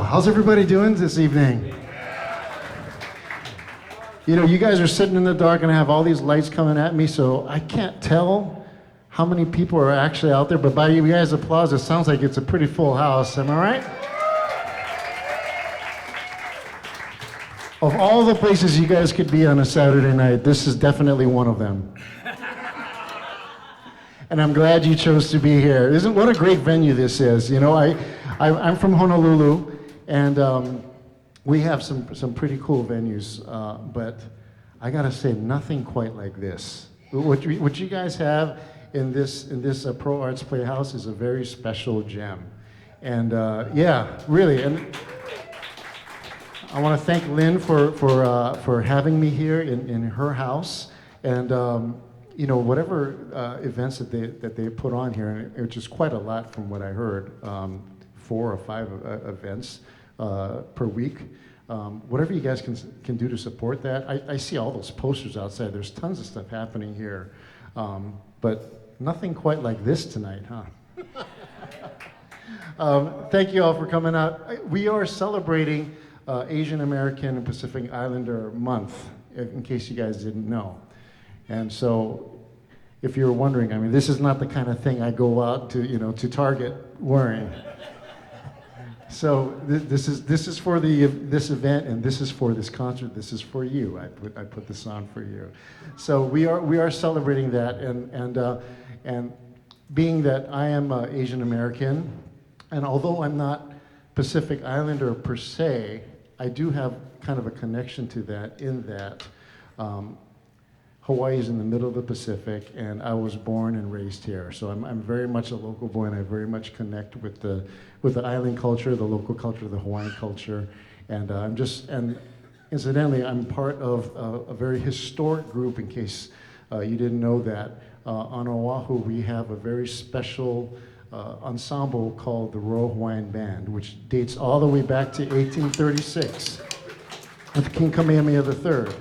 How's everybody doing this evening? You know, you guys are sitting in the dark and I have all these lights coming at me, so I can't tell how many people are actually out there, but by you guys' applause, it sounds like it's a pretty full house. Am I right? Of all the places you guys could be on a Saturday night, this is definitely one of them. And I'm glad you chose to be here. What a great venue this is. You know, I'm from Honolulu, and we have some pretty cool venues, but I gotta say, nothing quite like this. What you guys have in this ProArts Playhouse is a very special gem. And yeah, really, and I wanna thank Lin for having me here in her house. And you know, whatever events that they put on here, which is quite a lot from what I heard, 4 or 5 events per week. Whatever you guys can do to support that. I see all those posters outside. There's tons of stuff happening here, but nothing quite like this tonight, huh? Thank you all for coming out. We are celebrating Asian American and Pacific Islander Month, in case you guys didn't know. And so, if you're wondering, I mean, this is not the kind of thing I go out to Target wearing. So this is for this event, and this is for this concert. This is for you. I put this on for you. So we are celebrating that, and being that I am Asian American, and although I'm not Pacific Islander per se, I do have kind of a connection to that in that. Hawaii is in the middle of the Pacific, and I was born and raised here. So I'm very much a local boy, and I very much connect with the island culture, the local culture, the Hawaiian culture, and and incidentally, I'm part of a very historic group. In case you didn't know that, on Oahu we have a very special ensemble called the Royal Hawaiian Band, which dates all the way back to 1836 with King Kamehameha III.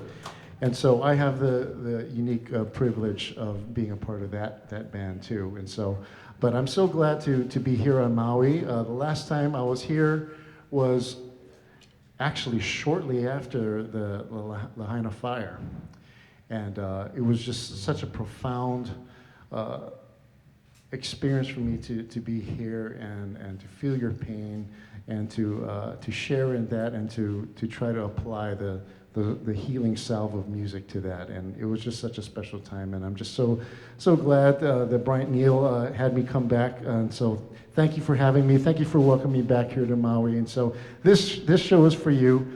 And so I have the unique privilege of being a part of that band too. And so, but I'm so glad to be here on Maui. The last time I was here was actually shortly after the Lahaina fire. And it was just such a profound experience for me to be here and to feel your pain and to share in that and to try to apply the healing salve of music to that. And it was just such a special time, and I'm just so glad that Bryant Neal had me come back. And so thank you for having me. Thank you for welcoming me back here to Maui. And so this show is for you.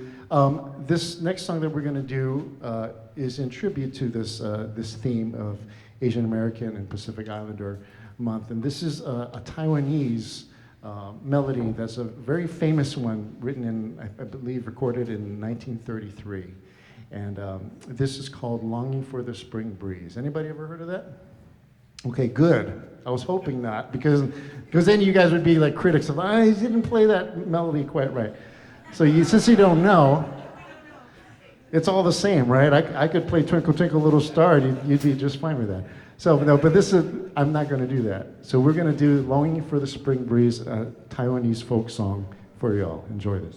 This next song that we're going to do is in tribute to this theme of Asian American and Pacific Islander Month. And this is a Taiwanese melody that's a very famous one, written in, I believe, recorded in 1933. And this is called Longing for the Spring Breeze. Anybody ever heard of that? Okay, good. I was hoping not, because then you guys would be like critics of, he didn't play that melody quite right. So since you don't know, it's all the same, right? I could play Twinkle Twinkle Little Star, and you'd be just fine with that. So, no, but I'm not going to do that. So we're going to do Longing for the Spring Breeze, a Taiwanese folk song for y'all. Enjoy this.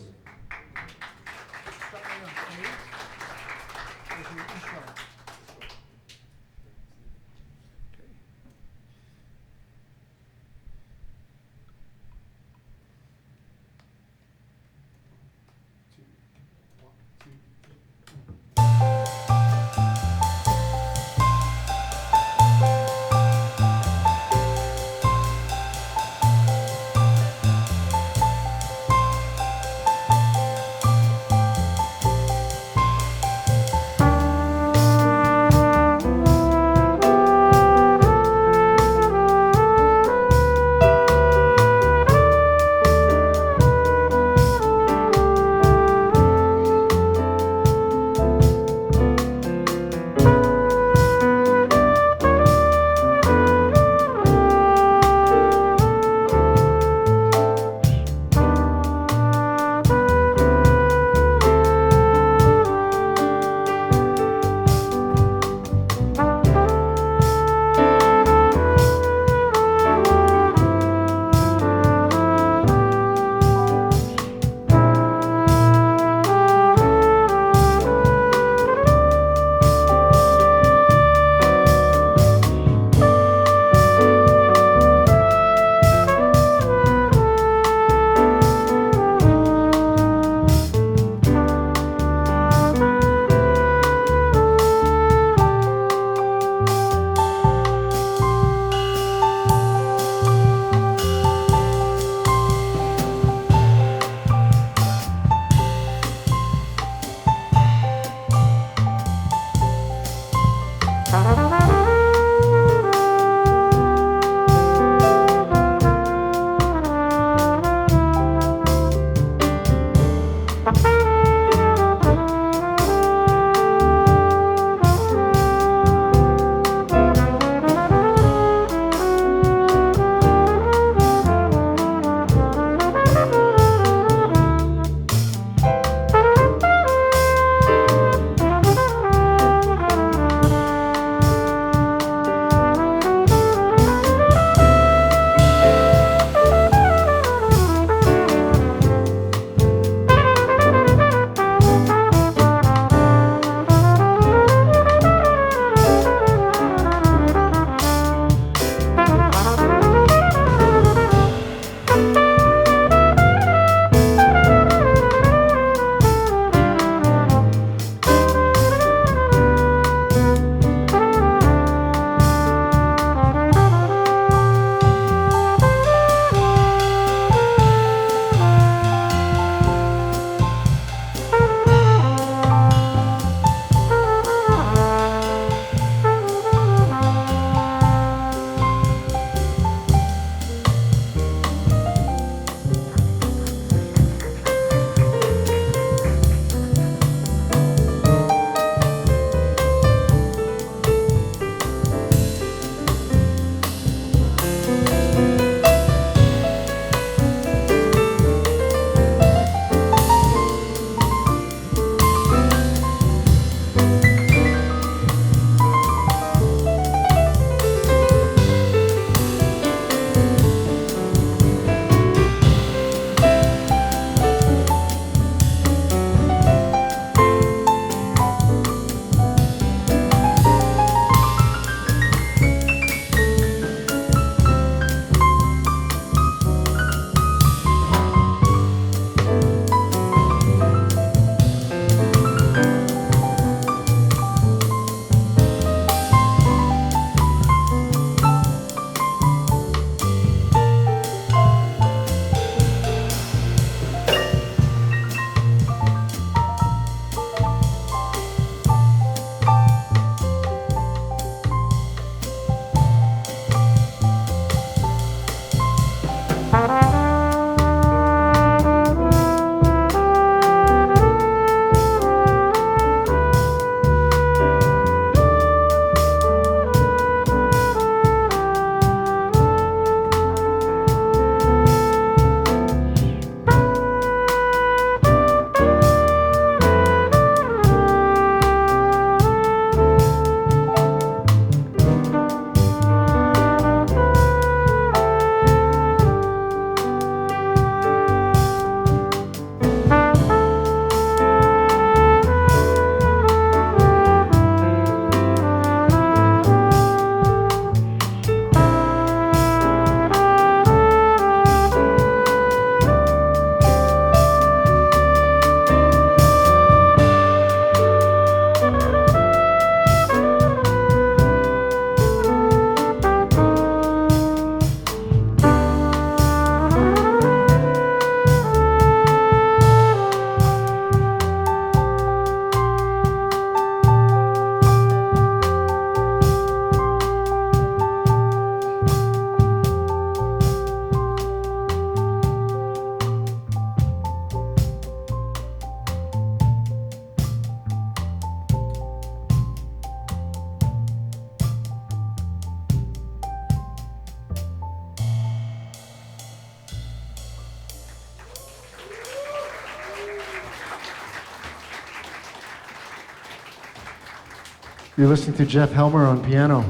You're listening to Jeff Hellmer on piano.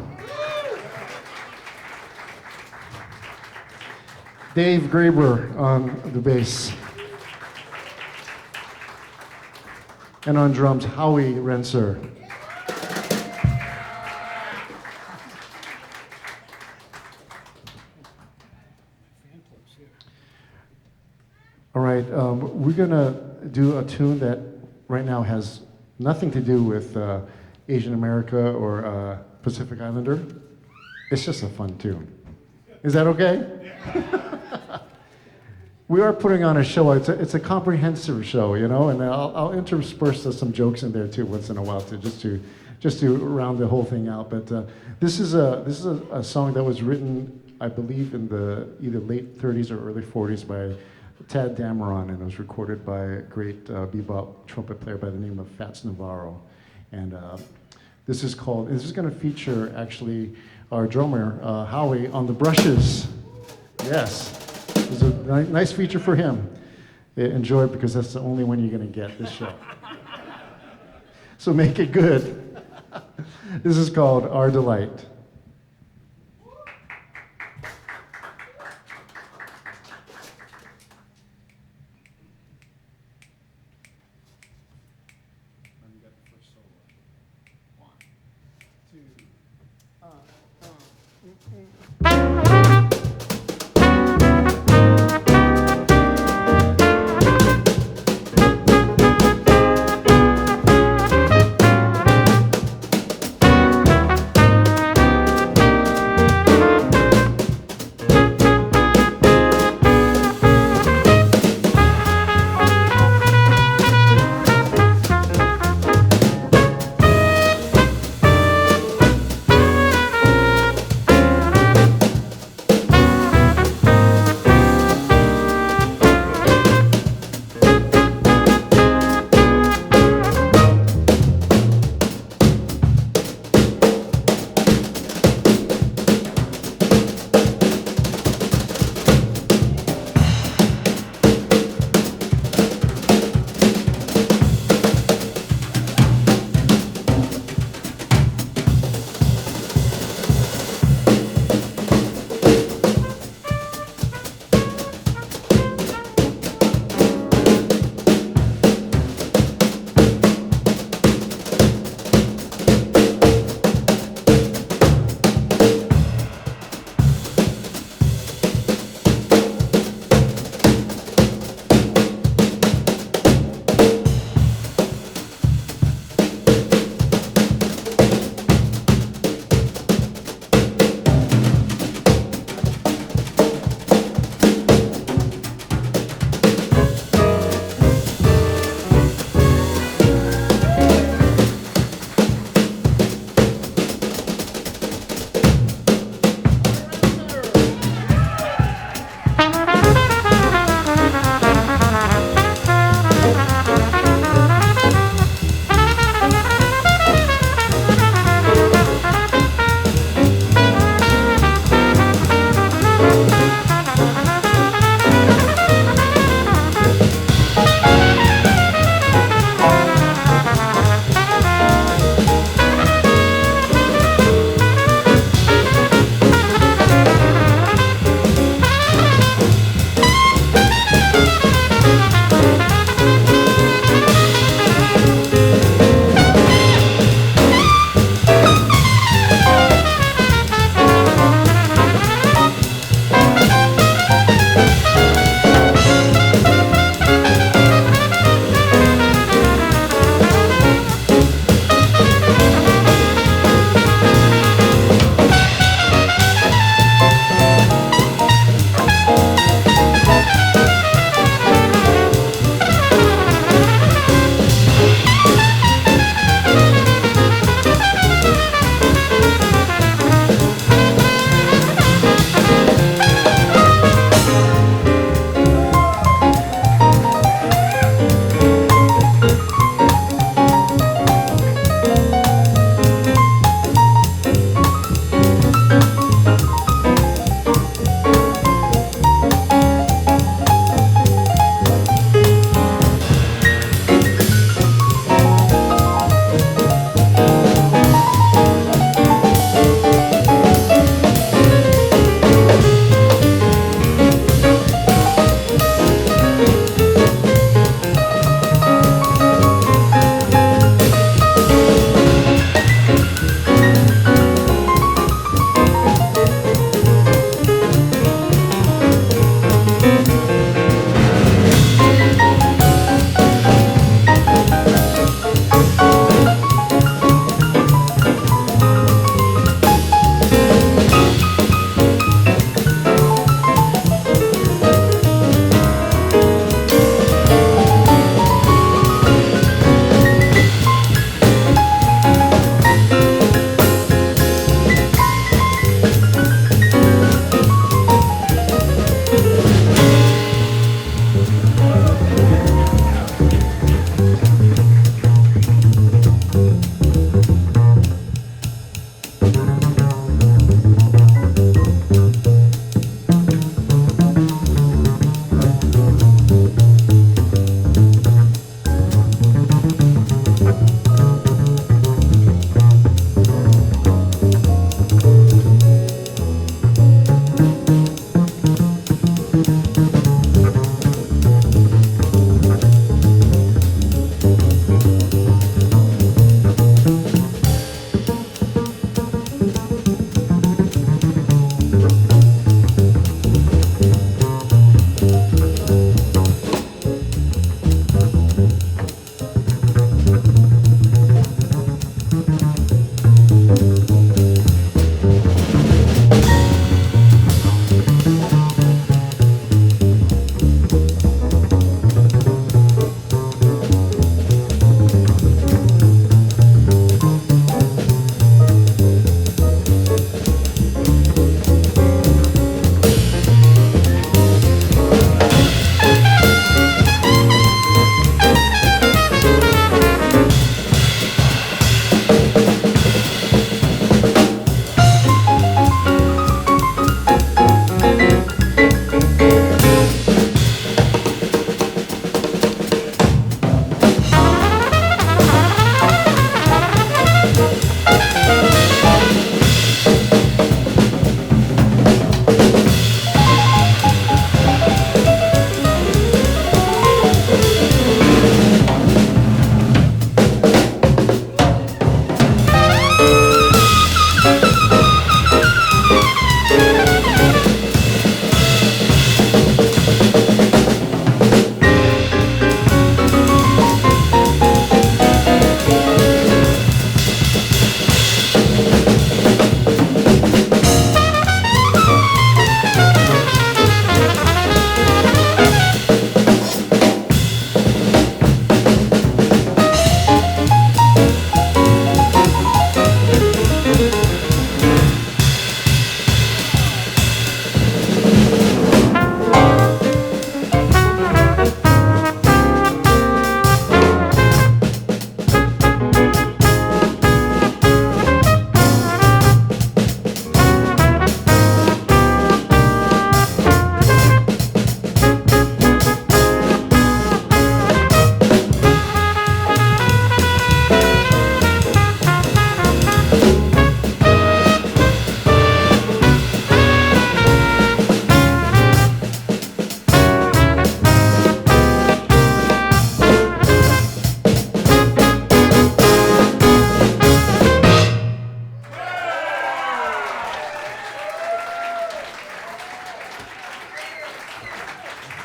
Dave Graber on the bass. And on drums, Howie Rentzer. All right, we're gonna do a tune that right now has nothing to do with Asian America or Pacific Islander. It's just a fun tune. Is that okay? We are putting on a show. It's a comprehensive show, you know, and I'll intersperse some jokes in there too once in a while just to round the whole thing out. But this is a song that was written, I believe, in the either late 30s or early 40s by Tad Dameron, and it was recorded by a great bebop trumpet player by the name of Fats Navarro. And this is going to feature actually our drummer, Howie, on the brushes. Yes, it's a nice feature for him. Enjoy it, because that's the only one you're going to get this show. So make it good. This is called Our Delight.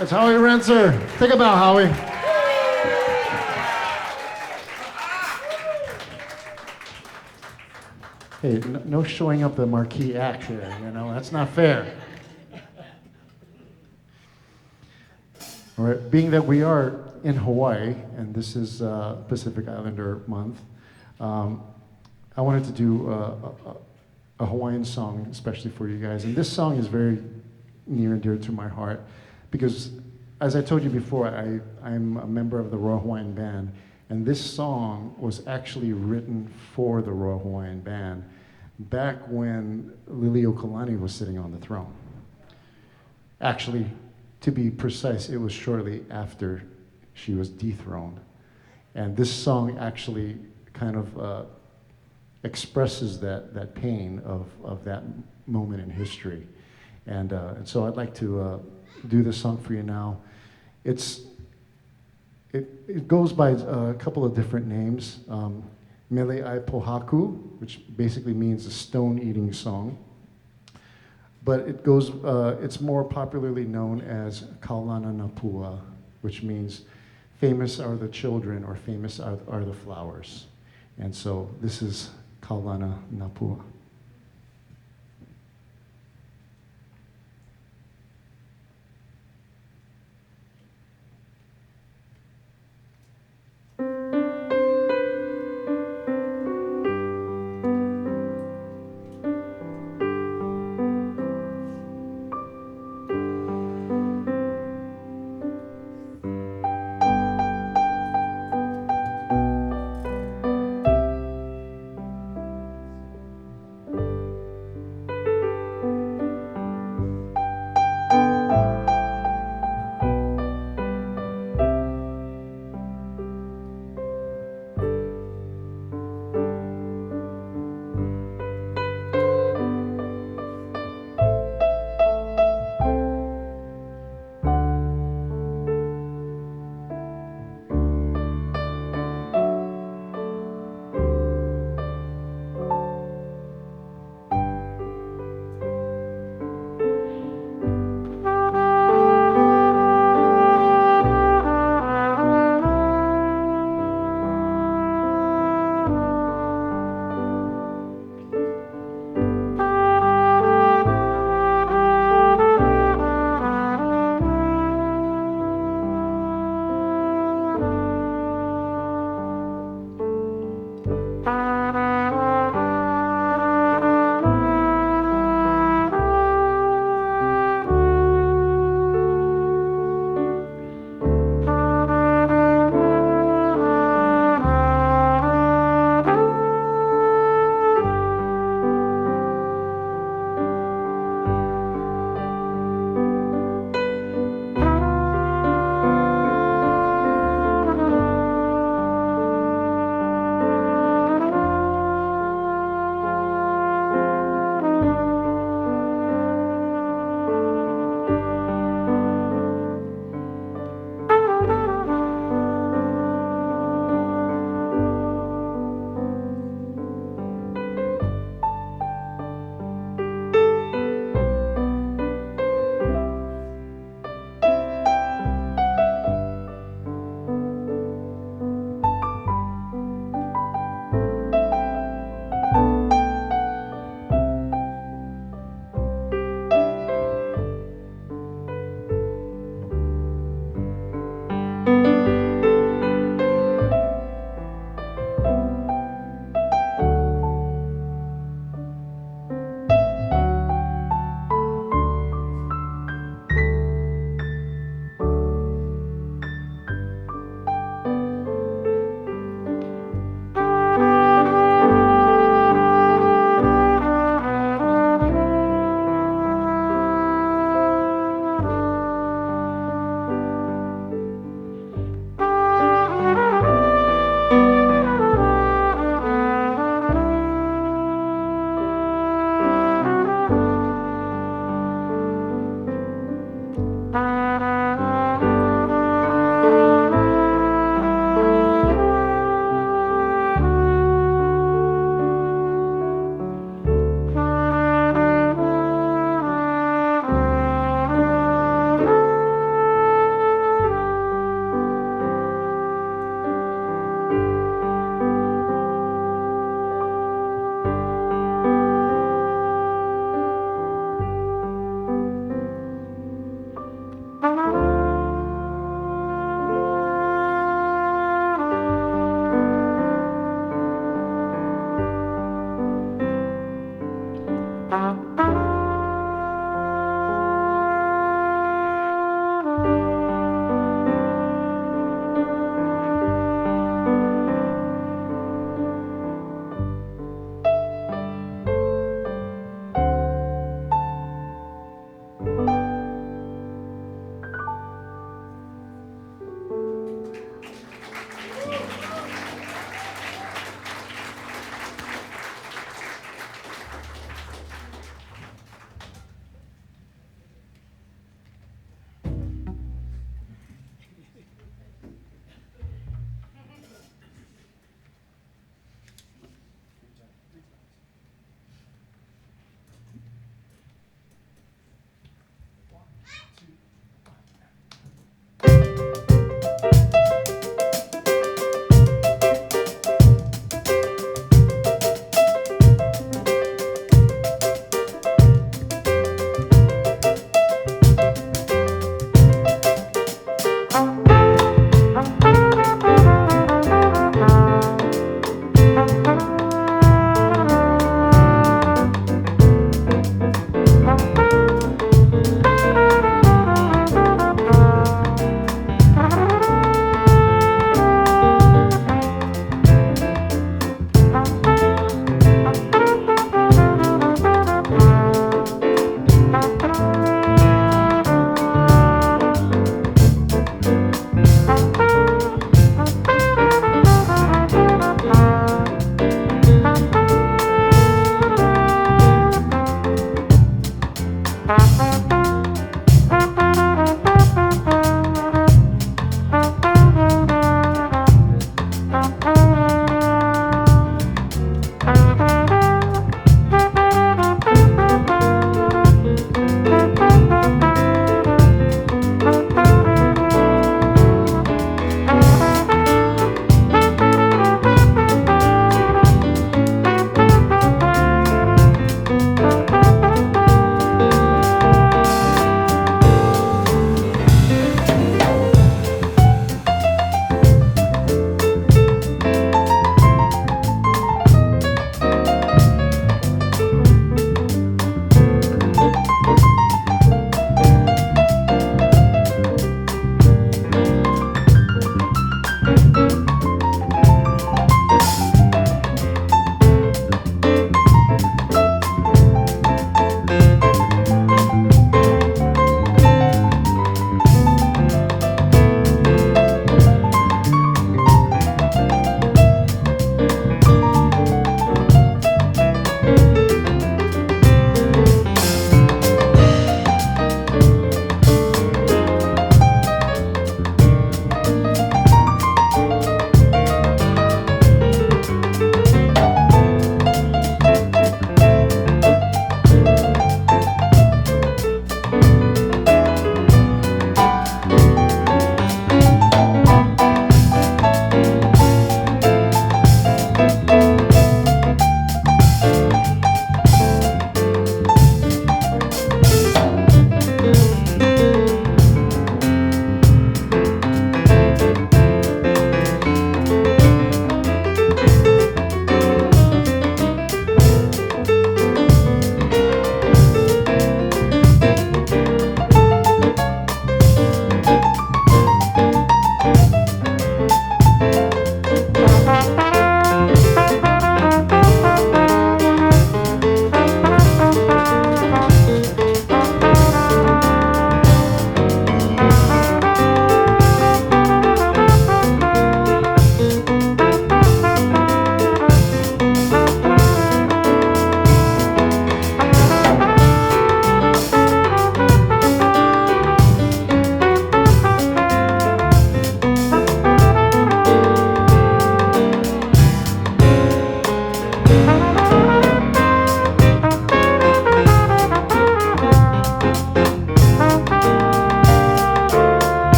It's Howie Rentzer. Think about Howie. Hey, no showing up the marquee act here, you know, that's not fair. All right, being that we are in Hawaii, and this is Pacific Islander Month, I wanted to do a Hawaiian song, especially for you guys. And this song is very near and dear to my heart, because as I told you before, I'm a member of the Royal Hawaiian Band, and this song was actually written for the Royal Hawaiian Band back when Liliuokalani was sitting on the throne. Actually, to be precise, it was shortly after she was dethroned. And this song actually kind of expresses that pain of that moment in history. And so I'd like to do this song for you now. It goes by a couple of different names. Mele Ai Pohaku, which basically means a stone-eating song. But it's more popularly known as Kaulana Napua, which means famous are the children or famous are the flowers. And so this is Kaulana Napua.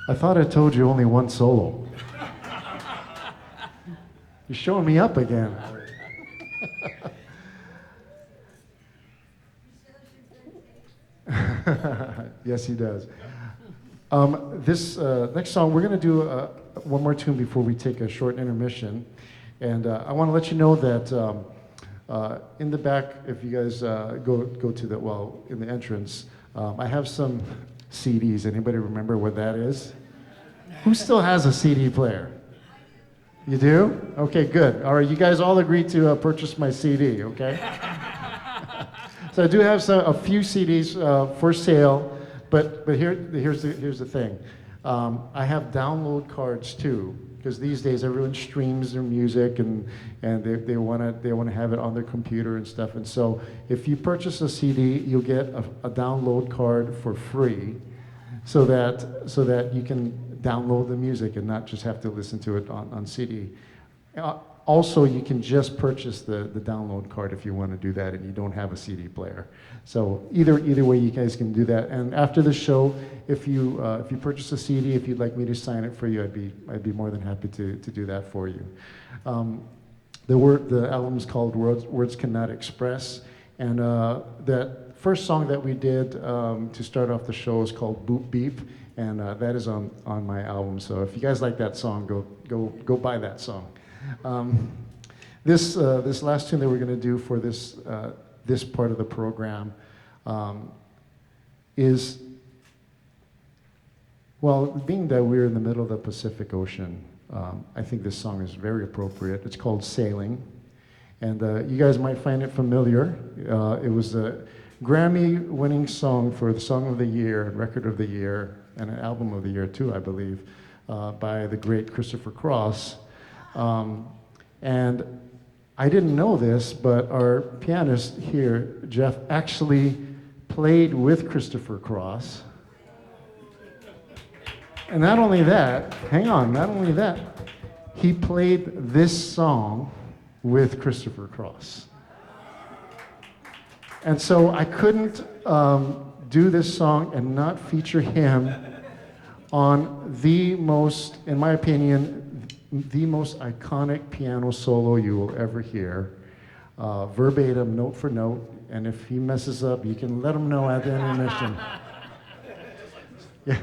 I thought I told you only one solo. You're showing me up again. Yes, he does. This next song, we're going to do one more tune before we take a short intermission. And I want to let you know that in the back, if you guys go to the, well, in the entrance, I have some CDs. Anybody remember what that is? Who still has a CD player? You do? Okay, good. All right, you guys all agreed to purchase my CD, okay? So I do have a few CDs for sale, but here's the thing. I have download cards too, because these days everyone streams their music and they want to have it on their computer and stuff. And so if you purchase a CD, you'll get a download card for free, so that you can download the music and not just have to listen to it on CD. Also, you can just purchase the download card if you want to do that and you don't have a CD player. So either way, you guys can do that. And after the show, if you purchase a CD, if you'd like me to sign it for you, I'd be more than happy to do that for you. The album is called Words Cannot Express, and that first song that we did to start off the show is called Boop Beep, and that is on my album. So if you guys like that song, go buy that song. This last tune that we're going to do for this part of the program is, well, being that we're in the middle of the Pacific Ocean, I think this song is very appropriate. It's called Sailing, and you guys might find it familiar. It was a Grammy-winning song for the Song of the Year, Record of the Year, and an Album of the Year too, I believe, by the great Christopher Cross. And I didn't know this, but our pianist here, Jeff, actually played with Christopher Cross. And not only that, not only that, he played this song with Christopher Cross. And so I couldn't do this song and not feature him on the most, in my opinion, the most iconic piano solo you will ever hear, verbatim, note for note, and if he messes up, you can let him know at the intermission. Yeah.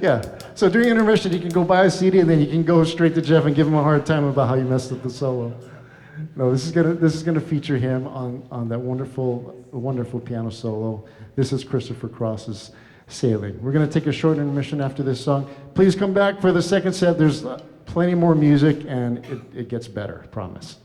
Yeah, so during intermission, you can go buy a CD, and then you can go straight to Jeff and give him a hard time about how you messed up the solo. No, this is gonna feature him on that wonderful piano solo. This is Christopher Cross's Sailing. We're gonna take a short intermission after this song. Please come back for the second set. There's plenty more music, and it gets better, I promise.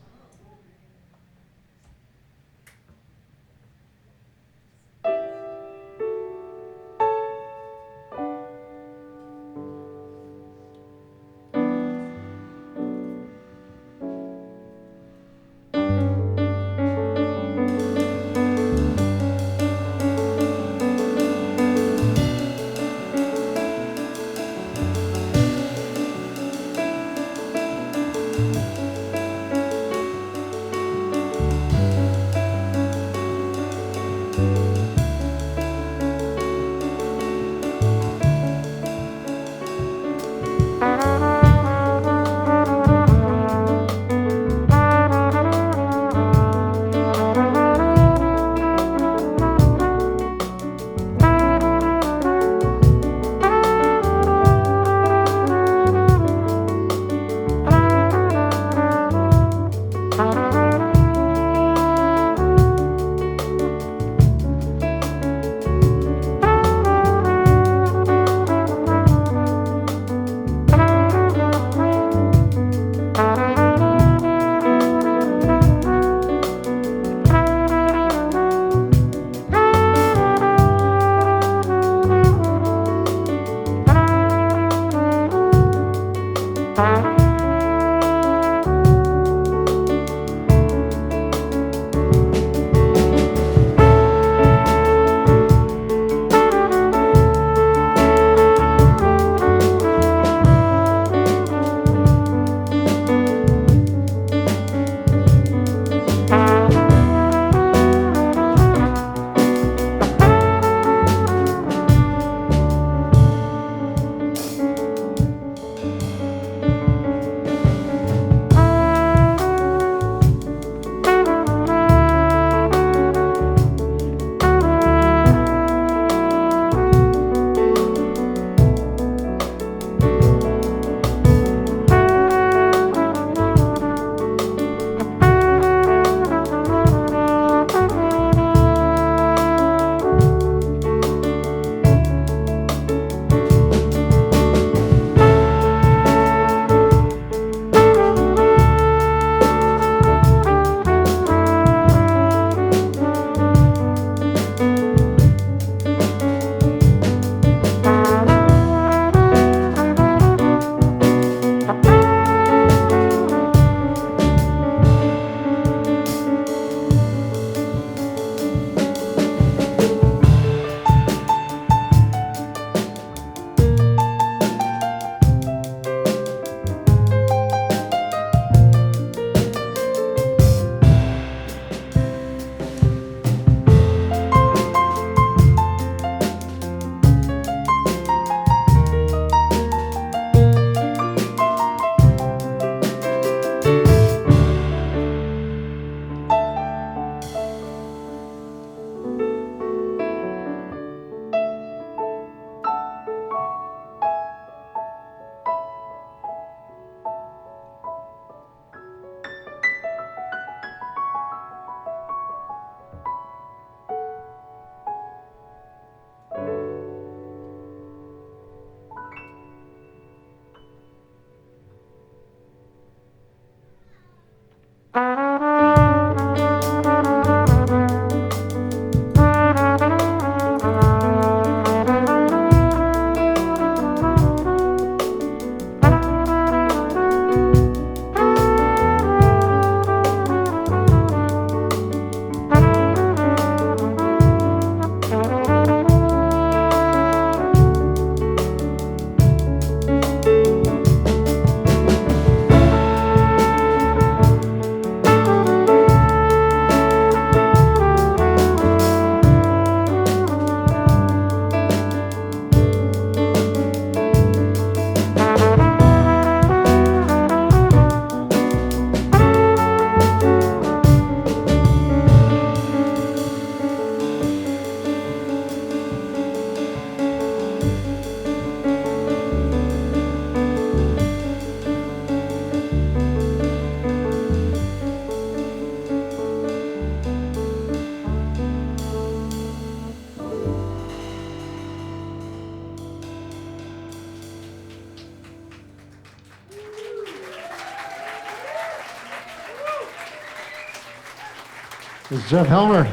It's Jeff Hellmer.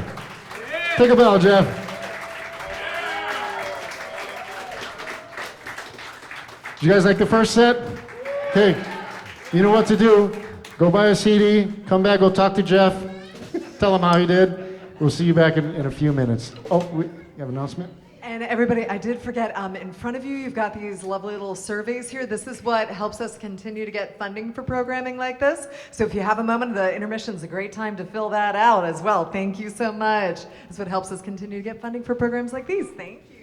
Take a bow, Jeff. Did you guys like the first set? Okay, you know what to do. Go buy a CD, come back, go talk to Jeff, tell him how he did. We'll see you back in a few minutes. Oh, you have an announcement? And everybody, I did forget, in front of you, you've got these lovely little surveys here. This is what helps us continue to get funding for programming like this. So if you have a moment, the intermission's a great time to fill that out as well. Thank you so much. It's what helps us continue to get funding for programs like these. Thank you.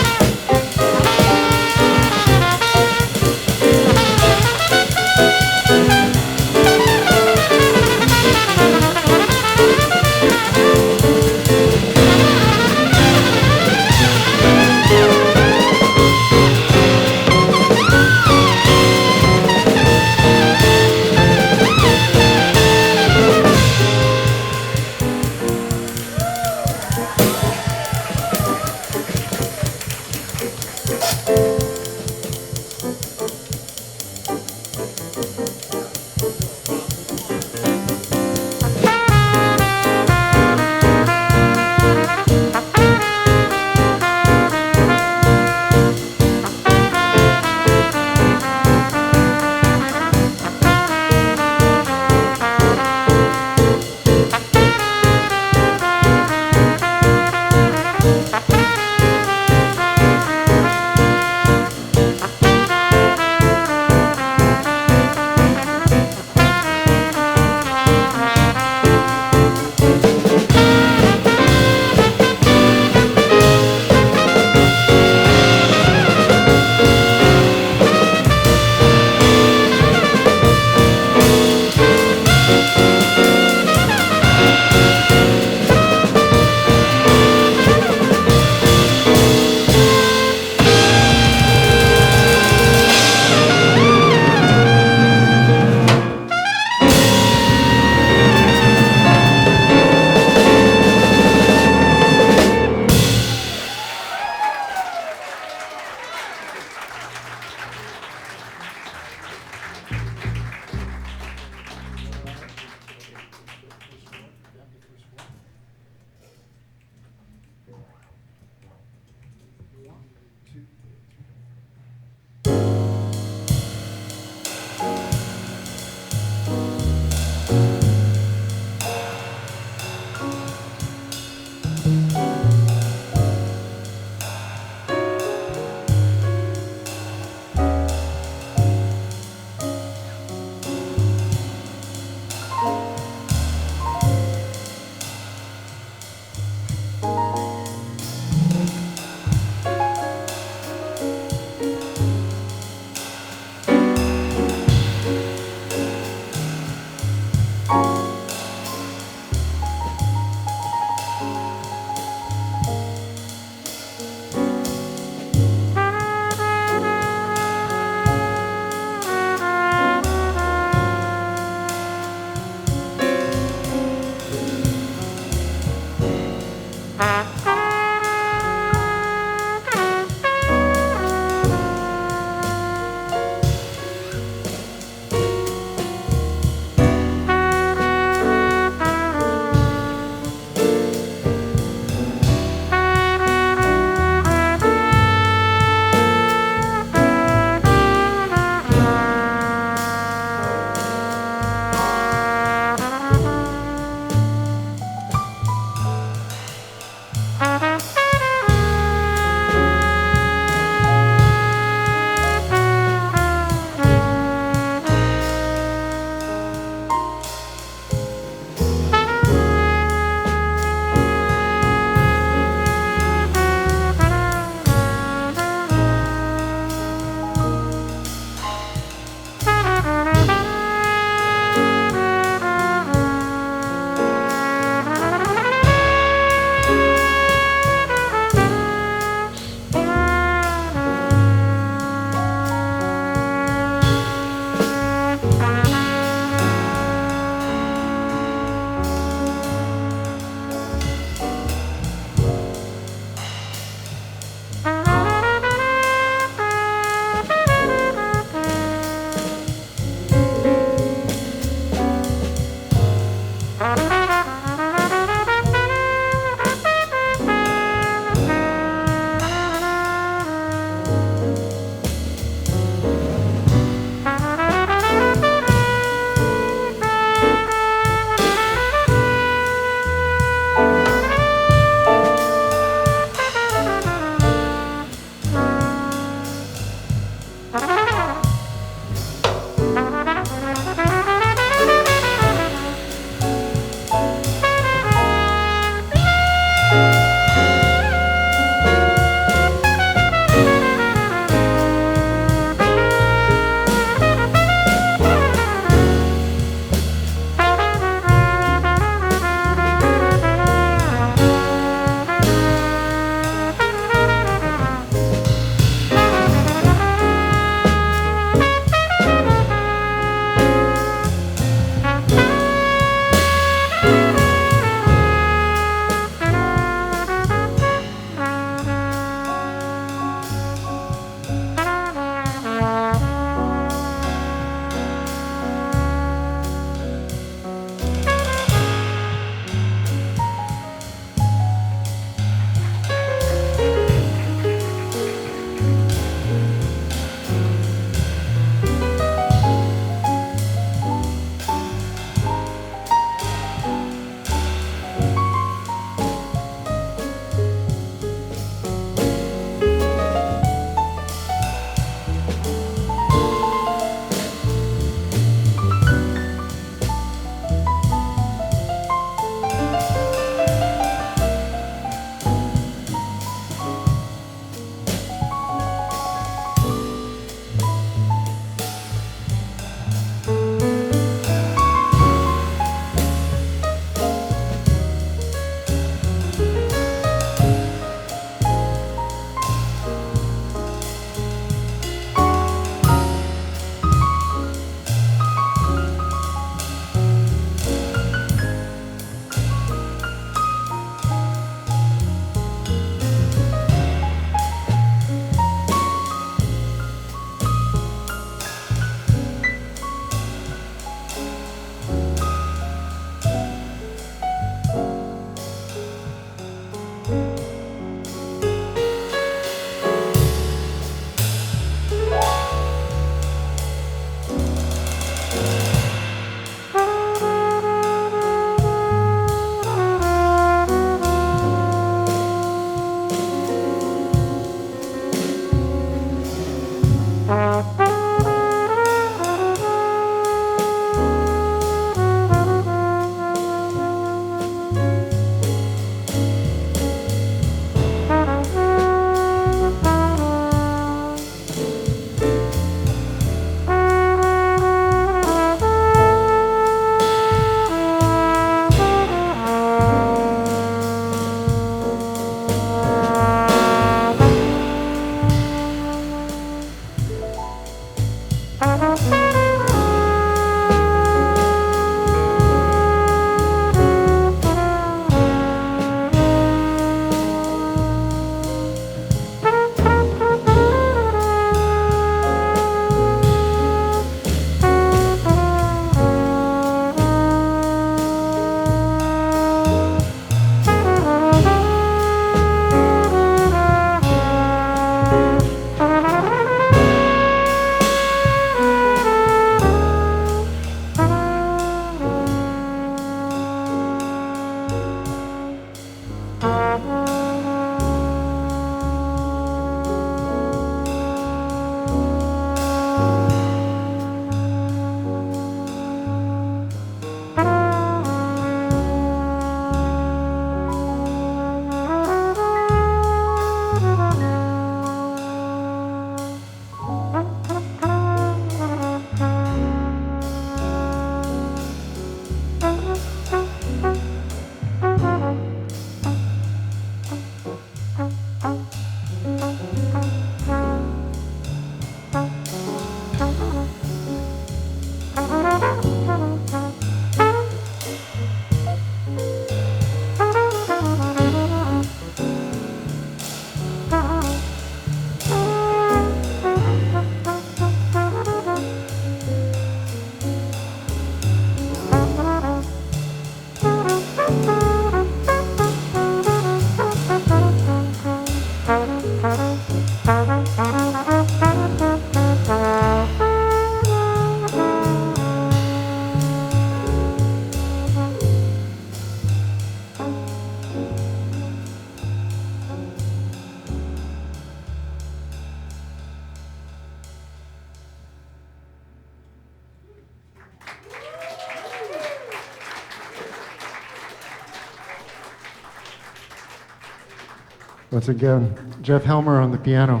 Once again, Jeff Hellmer on the piano.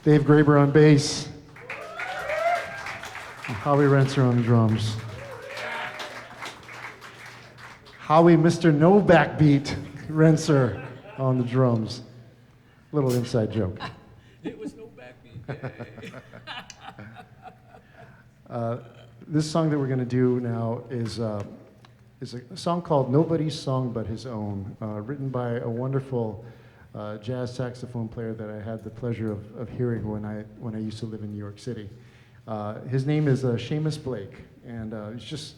Dave Graber on bass. And Howie Rentzer on the drums. Howie, Mr. No Backbeat Rentzer on the drums. Little inside joke. It was no backbeat. This song that we're going to do now is a song called Nobody's Song But His Own, written by a wonderful jazz saxophone player that I had the pleasure of hearing when I used to live in New York City. His name is Seamus Blake, and he's just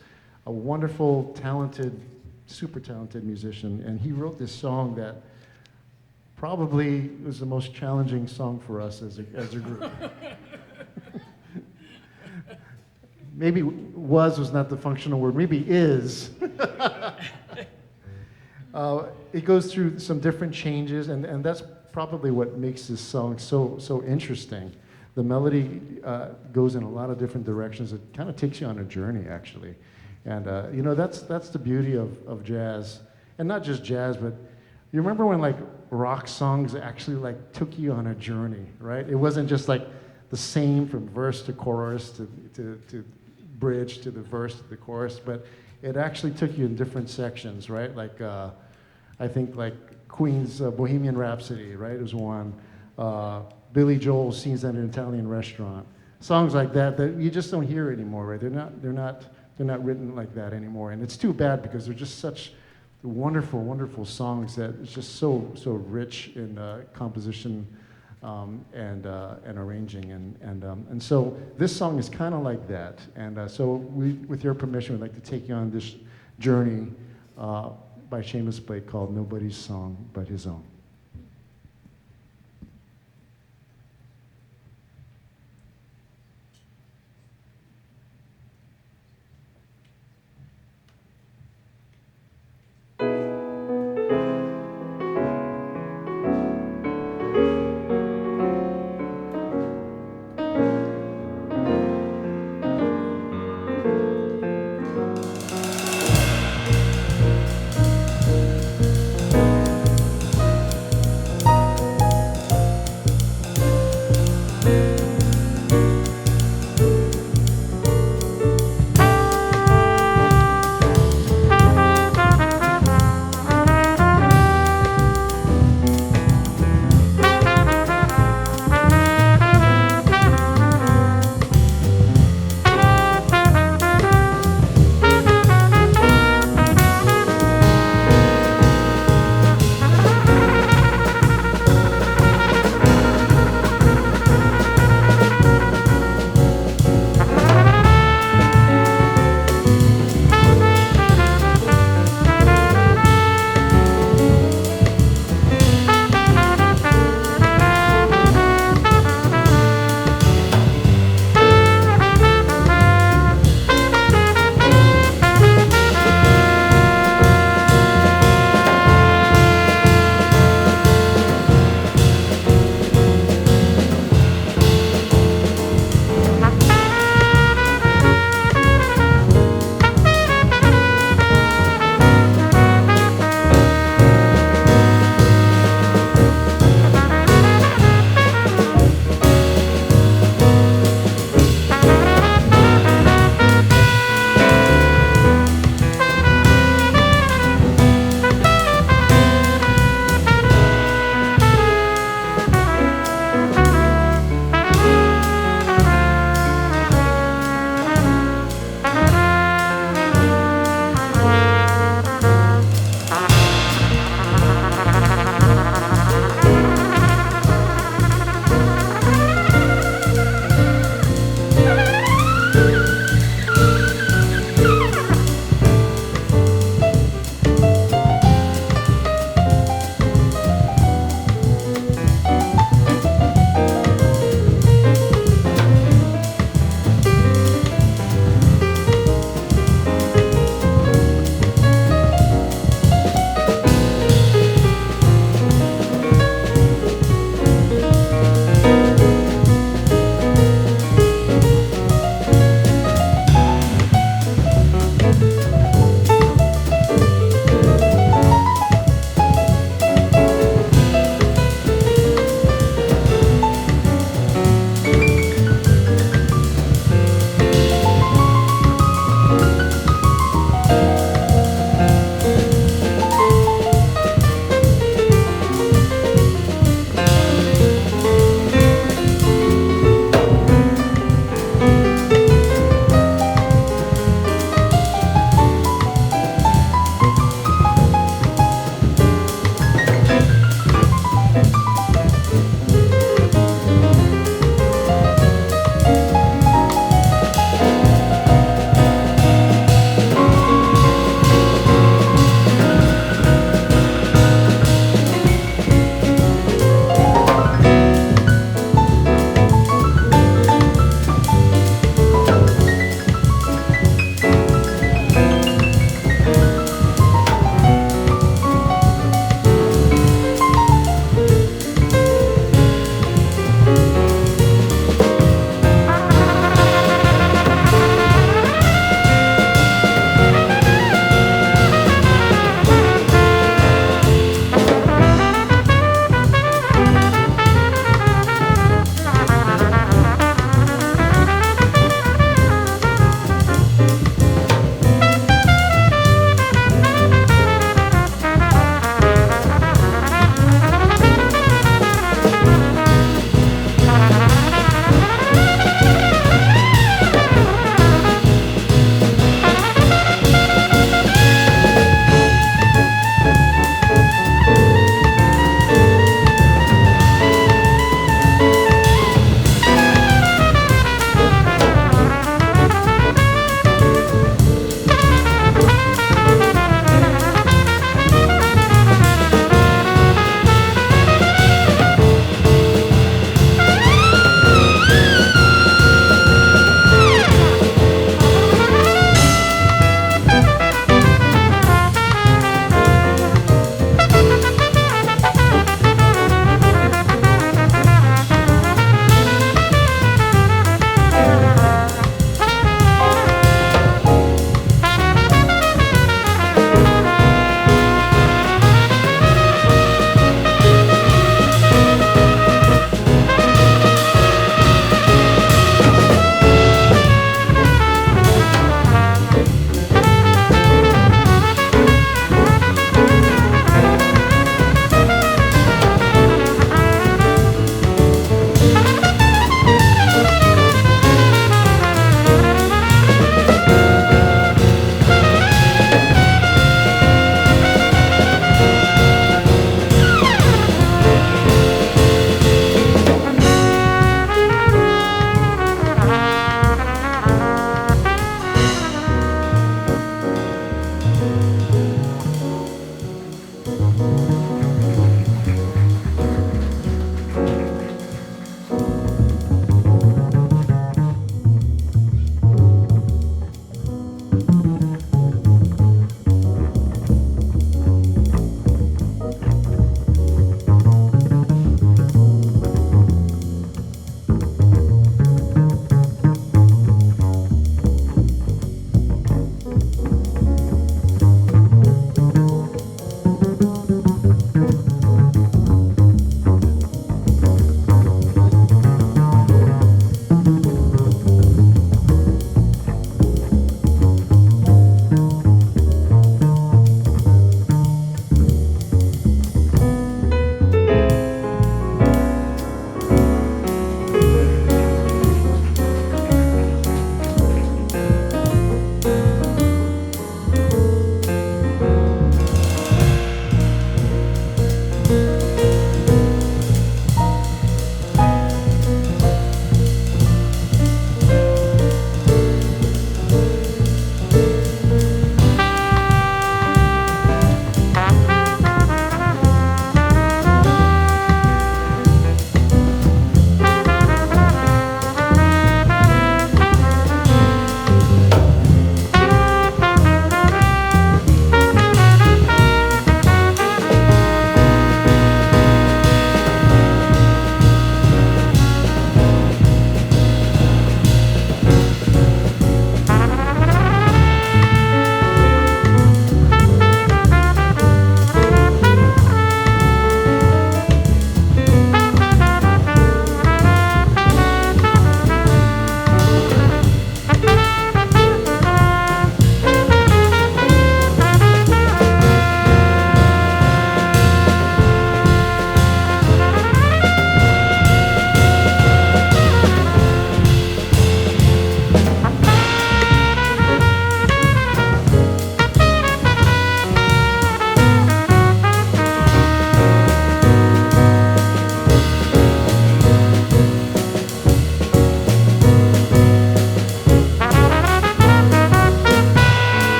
a wonderful, talented, super talented musician. And he wrote this song that probably was the most challenging song for us as a group. Maybe was not the functional word, maybe is. It goes through some different changes, and that's probably what makes this song so interesting. The melody goes in a lot of different directions. It kind of takes you on a journey, actually. And that's the beauty of jazz. And not just jazz, but you remember when like rock songs actually like took you on a journey, right? It wasn't just like the same from verse to chorus to bridge to the verse to the chorus, but it actually took you in different sections, right? Like I think like Queen's Bohemian Rhapsody, right? Was one. Billy Joel Scenes at an Italian Restaurant. Songs like that you just don't hear anymore, right? They're not written like that anymore, and it's too bad because they're just such wonderful, wonderful songs that it's just so rich in composition and arranging, and so this song is kind of like that, and so we, with your permission, we'd like to take you on this journey by Seamus Blake called Nobody's Song But His Own.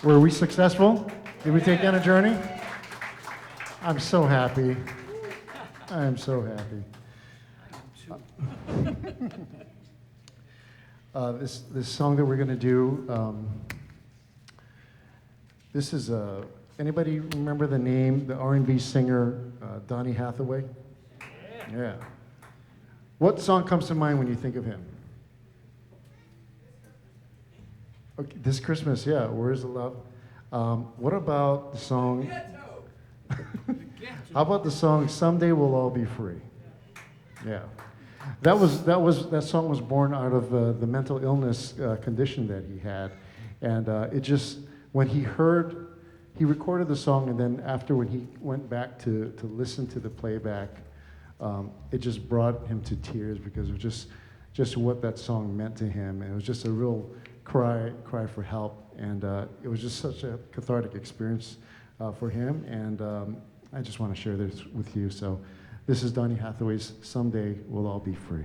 Were we successful? Did we take on a journey? I'm so happy. I am so happy. This song that we're going to do, this is anybody remember the name, the R&B singer Donny Hathaway? Yeah. What song comes to mind when you think of him? Okay, This Christmas, yeah. Where's the love? What about the song? How about the song "Someday We'll All Be Free"? Yeah. That song was born out of the mental illness condition that he had, and it just when he recorded the song, and then after when he went back to listen to the playback, it just brought him to tears because of just what that song meant to him. And it was just a real cry for help, and it was just such a cathartic experience for him. And I just want to share this with you. So. This is Donny Hathaway's "Someday We'll All Be Free."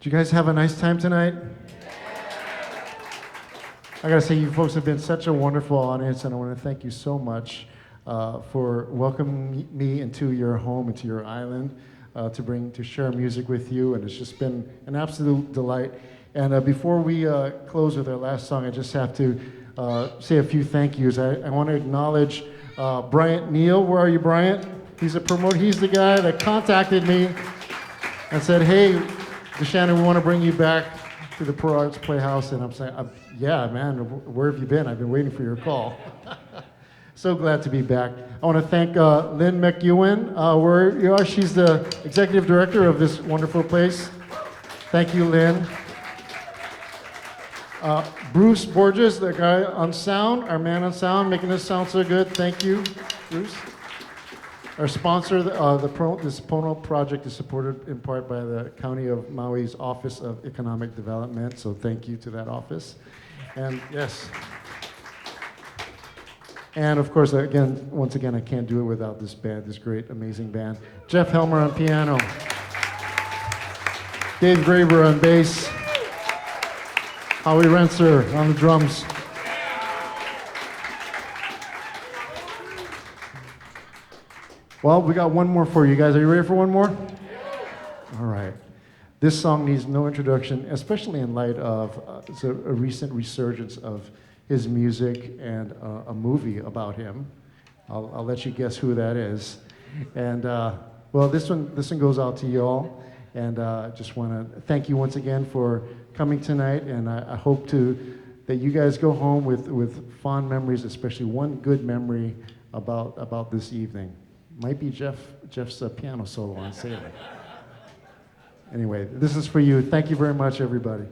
Did you guys have a nice time tonight? I gotta say, you folks have been such a wonderful audience, and I want to thank you so much for welcoming me into your home, into your island, to share music with you, and it's just been an absolute delight. And before we close with our last song, I just have to say a few thank yous. I want to acknowledge Bryant Neal. Where are you, Bryant? He's a promoter. He's the guy that contacted me and said, "Hey, DeShannon, we want to bring you back to the ProArts Playhouse." And I'm saying, "Yeah, man, where have you been? I've been waiting for your call." So glad to be back. I want to thank Lin McEwan. Where you are, she's the executive director of this wonderful place. Thank you, Lin. Bruce Borges, the guy on sound, our man on sound, making this sound so good. Thank you, Bruce. Our sponsor, this Pono Project is supported in part by the County of Maui's Office of Economic Development, so thank you to that office. And yes. And of course, once again, I can't do it without this band, this great, amazing band. Jeff Hellmer on piano. Dave Graber on bass. Howie Rentzer on the drums. Well, we got one more for you guys. Are you ready for one more? All right. This song needs no introduction, especially in light of a recent resurgence of his music and a movie about him. I'll let you guess who that is. And well, this one goes out to you all. And just want to thank you once again for coming tonight. And I hope that you guys go home with fond memories, especially one good memory about this evening. Might be Jeff's piano solo on Sailor. Anyway, this is for you. Thank you very much, everybody.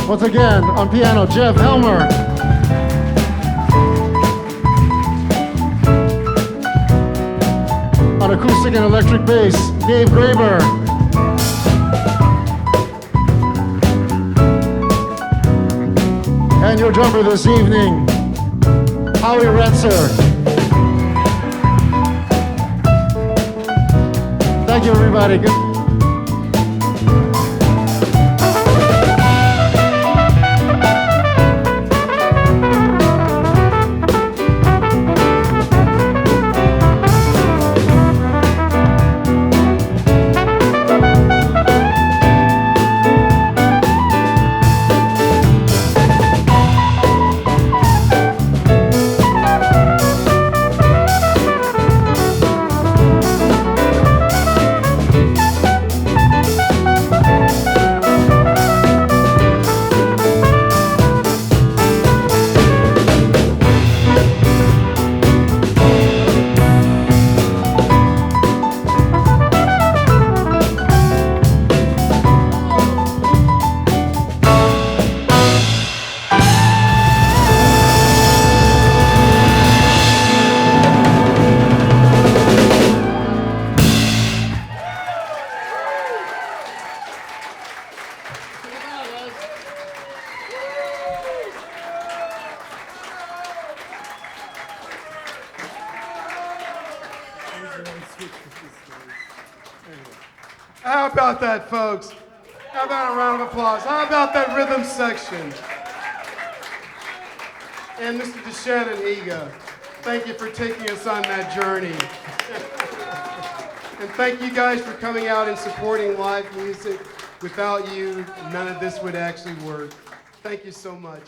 Once again, on piano, Jeff Hellmer. On acoustic and electric bass, Dave Graber. And your drummer this evening, Howie Rentzer. Thank you, everybody. Good. How about that, folks? How about a round of applause? How about that rhythm section? And Mr. DeShannon Higa, thank you for taking us on that journey. And thank you guys for coming out and supporting live music. Without you, none of this would actually work. Thank you so much.